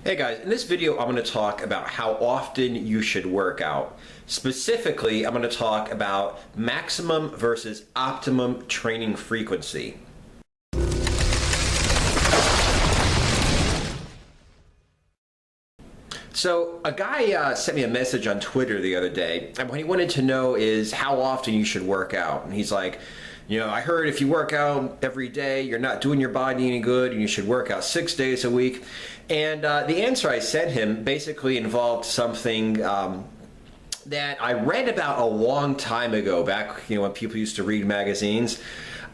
Hey guys, in this video I'm going to talk about how often you should work out. Specifically, I'm going to talk about maximum versus optimum training frequency. So a guy sent me a message on Twitter the other day, and what he wanted to know is how often you should work out. And he's like, I heard if you work out every day, you're not doing your body any good, and you should work out 6 days a week. And the answer I sent him basically involved something that I read about a long time ago, back when people used to read magazines.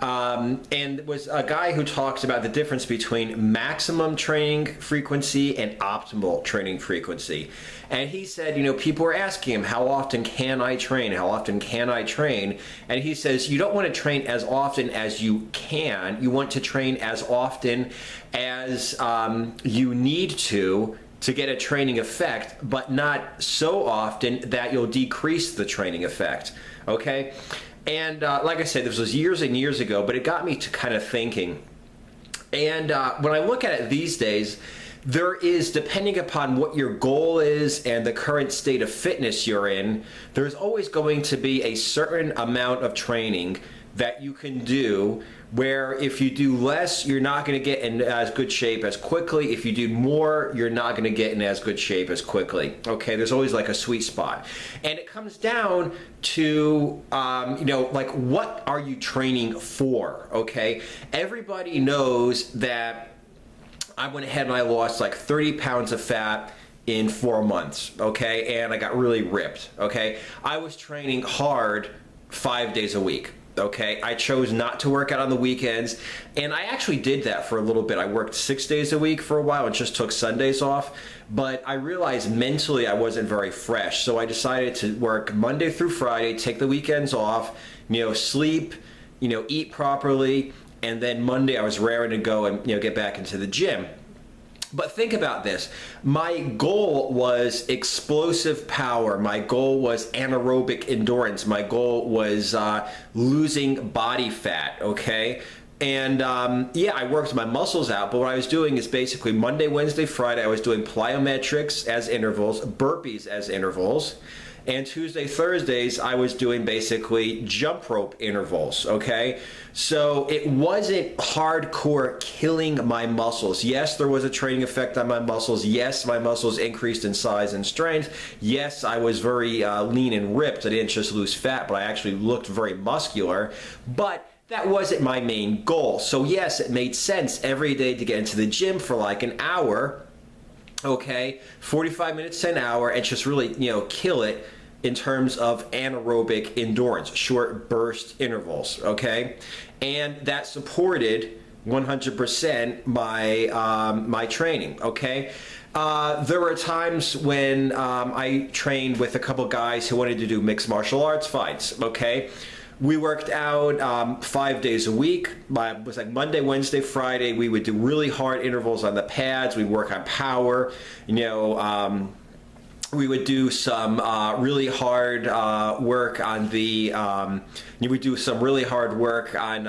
And it was a guy who talks about the difference between maximum training frequency and optimal training frequency. And he said, people are asking him, how often can I train? How often can I train? And he says, you don't want to train as often as you can. You want to train as often as you need to get a training effect, but not so often that you'll decrease the training effect, okay? And like I said, this was years and years ago, but it got me to kind of thinking. And when I look at it these days, there is, depending upon what your goal is and the current state of fitness you're in, there's always going to be a certain amount of training that you can do where if you do less, you're not going to get in as good shape as quickly. If you do more, you're not going to get in as good shape as quickly. Okay, there's always like a sweet spot. And it comes down to, like what are you training for, okay? Everybody knows that I went ahead and I lost like 30 pounds of fat in 4 months, okay? And I got really ripped, okay? I was training hard 5 days a week. Okay, I chose not to work out on the weekends, and I actually did that for a little bit. I worked 6 days a week for a while and just took Sundays off, but I realized mentally I wasn't very fresh, so I decided to work Monday through Friday, take the weekends off, sleep, eat properly, and then Monday I was raring to go and get back into the gym. But think about this. My goal was explosive power. My goal was anaerobic endurance. My goal was losing body fat, okay? And yeah, I worked my muscles out, but what I was doing is basically Monday, Wednesday, Friday, I was doing plyometrics as intervals, burpees as intervals. And Tuesday, Thursdays, I was doing basically jump rope intervals, okay? So it wasn't hardcore killing my muscles. Yes, there was a training effect on my muscles. Yes, my muscles increased in size and strength. Yes, I was very lean and ripped. I didn't just lose fat, but I actually looked very muscular. But that wasn't my main goal. So yes, it made sense every day to get into the gym for like an hour, okay, 45 minutes to an hour, and just really, kill it in terms of anaerobic endurance, short burst intervals, okay? And that supported 100% my training, okay? There were times when I trained with a couple guys who wanted to do mixed martial arts fights, okay? We worked out 5 days a week. It was like Monday, Wednesday, Friday. We would do really hard intervals on the pads. We'd work on power, we would do some really hard work on the, you would do some really hard work on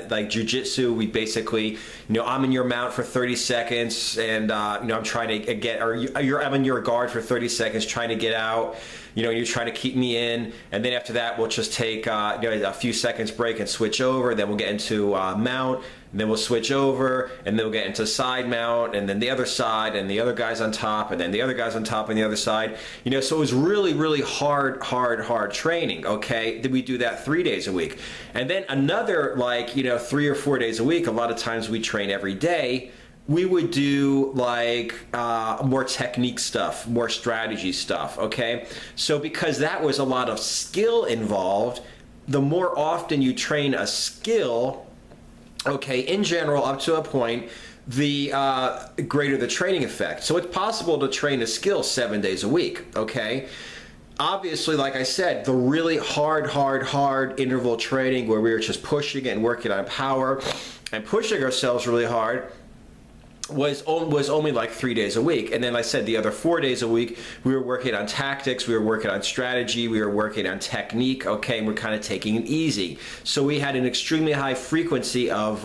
like jiu-jitsu. We basically, I'm in your mount for 30 seconds and, I'm trying to get, or I'm in your guard for 30 seconds trying to get out. You're trying to keep me in, and then after that, we'll just take a few seconds break and switch over. Then we'll get into mount, and then we'll switch over, and then we'll get into side mount, and then the other side, and the other guy's on top, and then the other guy's on top on the other side. So it was really, really hard training, okay? Then we do that 3 days a week. And then another, 3 or 4 days a week, a lot of times we train every day. We would do like more technique stuff, more strategy stuff, okay? So because that was a lot of skill involved, the more often you train a skill, okay, in general, up to a point, the greater the training effect. So it's possible to train a skill 7 days a week, okay? Obviously, like I said, the really hard interval training where we were just pushing and working on power and pushing ourselves really hard was only like 3 days a week. And then I said the other 4 days a week, we were working on tactics, we were working on strategy, we were working on technique, okay, and we're kind of taking it easy. So we had an extremely high frequency of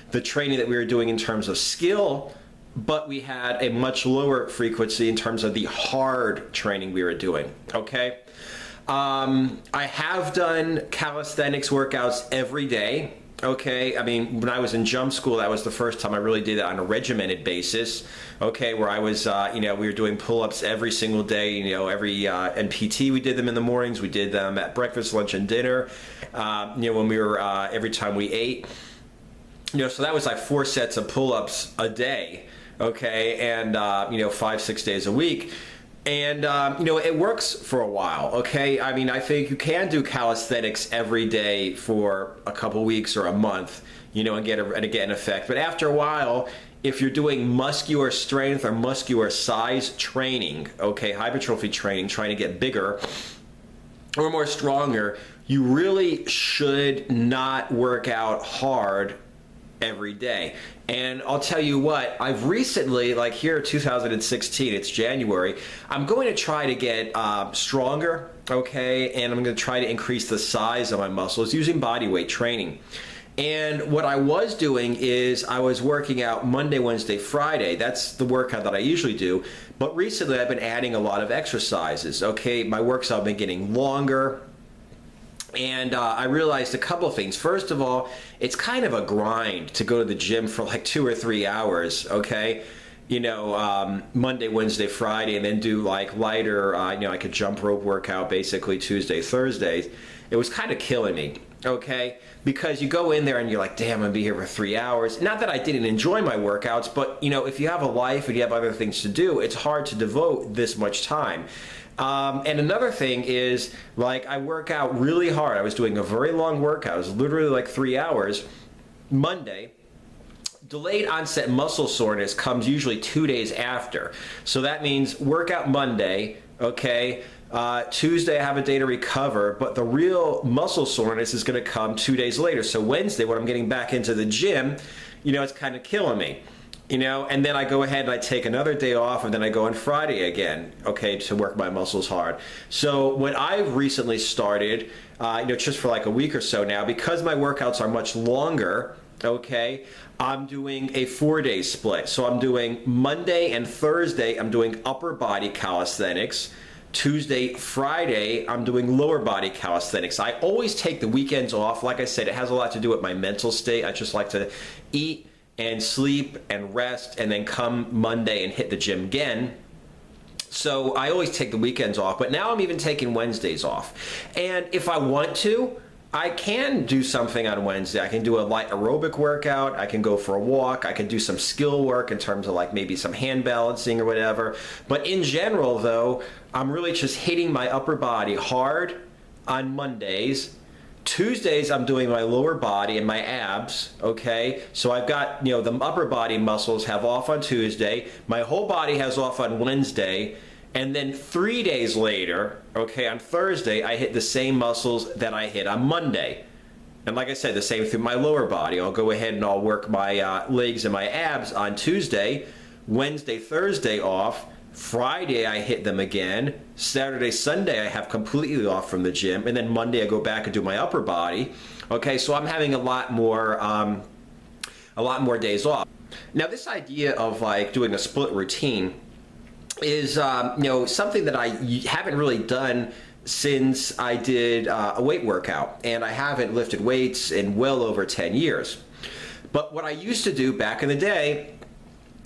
the training that we were doing in terms of skill but we had a much lower frequency in terms of the hard training we were doing, okay? I have done calisthenics workouts every day, okay? I mean, when I was in jump school, that was the first time I really did it on a regimented basis, okay? Where I was, we were doing pull-ups every single day, and PT, we did them in the mornings, we did them at breakfast, lunch, and dinner, when we were, every time we ate. So that was like 4 sets of pull-ups a day, okay? And, 5-6 days a week. And, it works for a while, okay? I mean, I think you can do calisthenics every day for a couple weeks or a month, and get an effect. But after a while, if you're doing muscular strength or muscular size training, okay, hypertrophy training, trying to get bigger or more stronger, you really should not work out hard every day. And I'll tell you what, I've recently, like here 2016, it's January, I'm going to try to get stronger, okay, and I'm going to try to increase the size of my muscles using body weight training. And what I was doing is I was working out Monday, Wednesday, Friday. That's the workout that I usually do. But recently I've been adding a lot of exercises, okay? My workouts have been getting longer. And I realized a couple of things. First of all, it's kind of a grind to go to the gym for like 2 or 3 hours, okay? Monday, Wednesday, Friday, and then do like lighter, like a jump rope workout basically Tuesday, Thursdays. It was kind of killing me, okay? Because you go in there and you're like, damn, I'm gonna be here for 3 hours. Not that I didn't enjoy my workouts, but if you have a life and you have other things to do, it's hard to devote this much time. And another thing is, like, I work out really hard. I was doing a very long workout. It was literally like 3 hours Monday. Delayed onset muscle soreness comes usually 2 days after. So that means workout Monday, okay? Tuesday I have a day to recover, but the real muscle soreness is going to come 2 days later. So Wednesday, when I'm getting back into the gym, it's kind of killing me. And then I go ahead and I take another day off, and then I go on Friday again, okay, to work my muscles hard. So what I've recently started, just for like a week or so now, because my workouts are much longer, okay, I'm doing a 4-day split. So I'm doing Monday and Thursday, I'm doing upper body calisthenics. Tuesday, Friday, I'm doing lower body calisthenics. I always take the weekends off. Like I said, it has a lot to do with my mental state. I just like to eat and sleep and rest and then come Monday and hit the gym again. So I always take the weekends off, but now I'm even taking Wednesdays off. And if I want to, I can do something on Wednesday. I can do a light aerobic workout. I can go for a walk. I can do some skill work in terms of like maybe some hand balancing or whatever. But in general though, I'm really just hitting my upper body hard on Mondays. Tuesdays, I'm doing my lower body and my abs, okay? So I've got, the upper body muscles have off on Tuesday. My whole body has off on Wednesday. And then 3 days later, okay, on Thursday, I hit the same muscles that I hit on Monday. And like I said, the same through my lower body. I'll go ahead and I'll work my legs and my abs on Tuesday. Wednesday, Thursday off. Friday, I hit them again. Saturday, Sunday, I have completely off from the gym. And then Monday, I go back and do my upper body. Okay, so I'm having a lot more days off. Now, this idea of like doing a split routine is something that I haven't really done since I did a weight workout, and I haven't lifted weights in well over 10 years. But what I used to do back in the day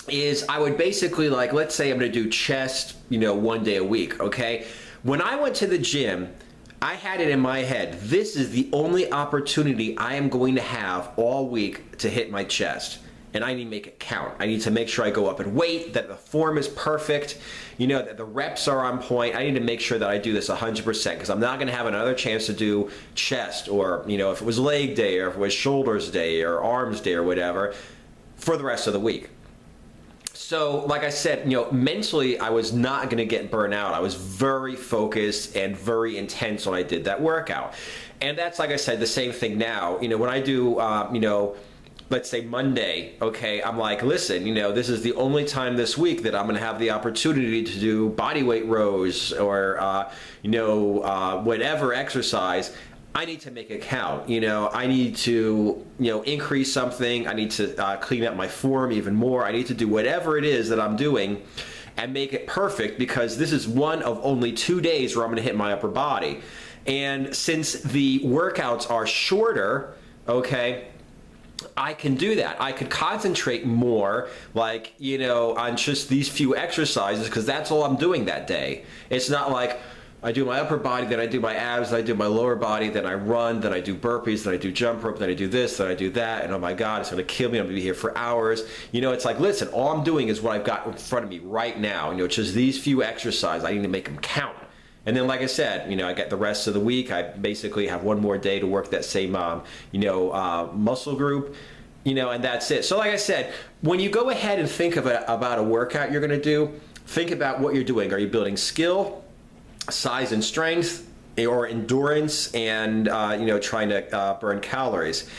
is I would basically, like, let's say I'm going to do chest, 1 day a week, okay? When I went to the gym, I had it in my head, this is the only opportunity I am going to have all week to hit my chest. And I need to make it count. I need to make sure I go up in weight, that the form is perfect, that the reps are on point. I need to make sure that I do this 100% because I'm not going to have another chance to do chest or, if it was leg day or if it was shoulders day or arms day or whatever for the rest of the week. So like I said, mentally I was not going to get burnt out. I was very focused and very intense when I did that workout. And that's, like I said, the same thing now. When I do, let's say Monday, okay, I'm like, listen, this is the only time this week that I'm going to have the opportunity to do body weight rows or, whatever exercise. I need to make it count. I need to, increase something. I need to clean up my form even more. I need to do whatever it is that I'm doing and make it perfect, because this is one of only 2 days where I'm going to hit my upper body. And since the workouts are shorter, okay, I can do that. I could concentrate more, like, on just these few exercises, because that's all I'm doing that day. It's not like I do my upper body, then I do my abs, then I do my lower body, then I run, then I do burpees, then I do jump rope, then I do this, then I do that, and oh my God, it's going to kill me. I'm going to be here for hours. It's like, listen, all I'm doing is what I've got in front of me right now. It's just these few exercises. I need to make them count. And then, like I said, I get the rest of the week. I basically have one more day to work that same, muscle group, and that's it. So like I said, when you go ahead and think about a workout you're going to do, think about what you're doing. Are you building skill, size and strength, or endurance, and trying to burn calories?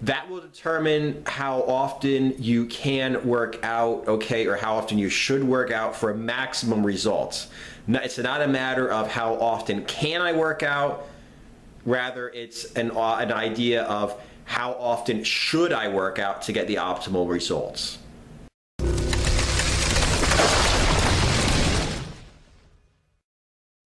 That will determine how often you can work out, okay, or how often you should work out for maximum results. It's not a matter of how often can I work out, rather it's an idea of how often should I work out to get the optimal results.